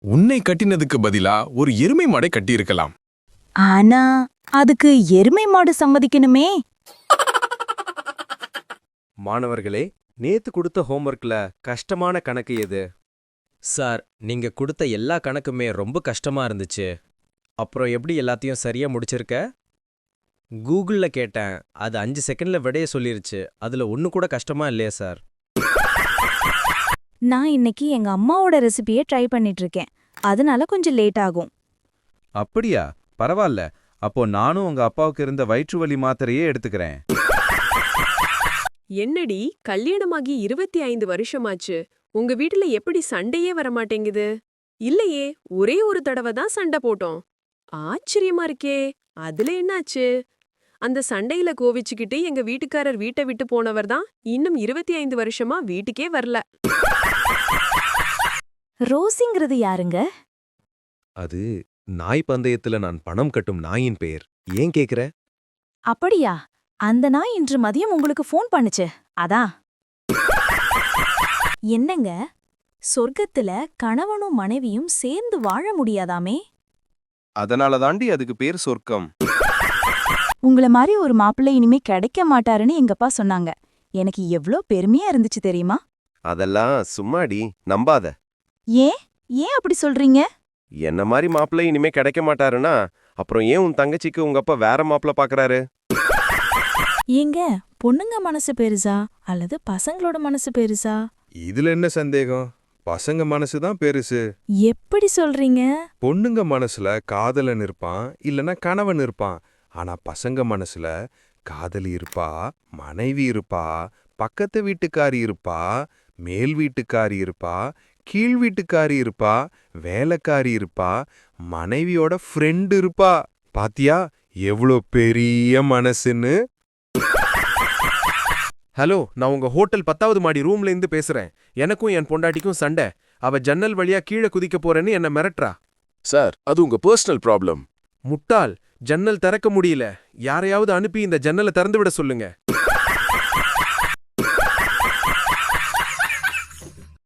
உன்னை கட்டினதுக்கு பதிலா ஒரு எருமை மாடை கட்டியிருக்கலாம். ஆனா அதுக்கு எருமை மாடு சம்மதிக்கணுமே. மாணவர்களே, நேத்து கொடுத்த ஹோம்வொர்க்ல கஷ்டமான கணக்கு எது? சார், நீங்க கொடுத்த எல்லா கணக்குமே ரொம்ப கஷ்டமா இருந்துச்சு. அப்புறம் எப்படி எல்லாத்தையும் சரியா முடிச்சிருக்க? கூகுள்ல கேட்டேன், அது 5 செகண்ட்ல விடைய சொல்லிருச்சு. அதுல ஒண்ணு கூட கஷ்டமா இல்லையா சார்? நான் இன்னைக்கு எங்க அம்மாவோட ரெசிபியை ட்ரை பண்ணிட்டு இருக்கேன். அதனால கொஞ்சம் லேட் ஆகும். அப்படியா? பரவாயில்ல. அப்போ நானும் உங்க அப்பாவுக்கு இருந்த வயிற்று வலி மாத்திரையே எடுத்துக்கிறேன். என்னடி கல்யாணமாகி 25 வருஷமாச்சு, உங்க வீட்டுல எப்படி சண்டையே வரமாட்டேங்குது? இல்லையே, ஒரே ஒரு தடவை தான் சண்டை போட்டோம். ஆச்சரியமா இருக்கே, அதுல என்னாச்சு? அந்த சண்டையில கோவிச்சுக்கிட்டு எங்க வீட்டுக்காரர் வீட்டை விட்டு போனவர் தான் இன்னும் 25 வருஷமா வீட்டுக்கே வரல. ரோசிங்கிறது யாருங்க? அது நாய் பந்தயத்துல நான் பணம் கட்டும் நாயின் பெயர். ஏன் கேக்குற? அப்படியா? அந்த நாய் இன்று மதியம் உங்களுக்கு ஃபோன் பண்ணுச்சு, அதான். என்னங்க, சொர்க்கத்துல கணவனும் மனைவியும் சேர்ந்து வாழ முடியாதாமே? அதனால தாண்டி அதுக்கு பேர் சொர்க்கம். உங்கள மாதிரி ஒரு மாப்பிள்ளை இனிமே கிடைக்க மாட்டாருன்னு எங்கப்பா சொன்னாங்க. எனக்கு எவ்ளோ பெருமையா இருந்துச்சு தெரியுமா? அதெல்லாம் சும்மாடி, நம்பாத. ஏன் ஏன் அப்படி சொல்றீங்க? என்ன மாதிரி மாப்பிள்ளை இனிமே கிடைக்க மாட்டாருன்னா அப்புறம் ஏன் உன் தங்கச்சிக்கு உங்க அப்பா வேற மாப்பிள்ளை பாக்குறாரு? ஏங்க, பொண்ணுங்க மனசு பெருசா அல்லது பசங்களோட மனசு பெருசா? இதுல என்ன சந்தேகம்? பசங்க மனசுதான் பெருசு. எப்படி சொல்றீங்க? பொண்ணுங்க மனசுல காதலன் இருப்பான், இல்லனா கணவன் இருப்பான். ஆனா பசங்க மனசுல காதலி இருப்பா, மனைவி இருப்பா, பக்கத்து வீட்டுக்காரி இருப்பா, மேல் வீட்டுக்காரி இருப்பா, கீழ் வீட்டுக்காரி இருப்பா, வேலைக்காரி இருப்பா, மனைவியோட ஃப்ரெண்ட் இருப்பா. பாத்தியா எவ்வளோ பெரிய மனசுன்னு? ஹலோ, நான் உங்க ஹோட்டல் 10வது மாடி ரூம்ல இருந்து பேசுறேன். எனக்கும் என் பொண்டாட்டிக்கும் சண்டை. அவ ஜன்னல் வழியா கீழே குதிக்க போறேன்னு என்ன மிரட்டுறா. சார், அது உங்க பர்சனல் ப்ராப்ளம். முட்டாள், ஜன்னல் திறக்க முடியல. யாரையாவது அனுப்பி இந்த ஜன்னலை திறந்து விட சொல்லுங்க.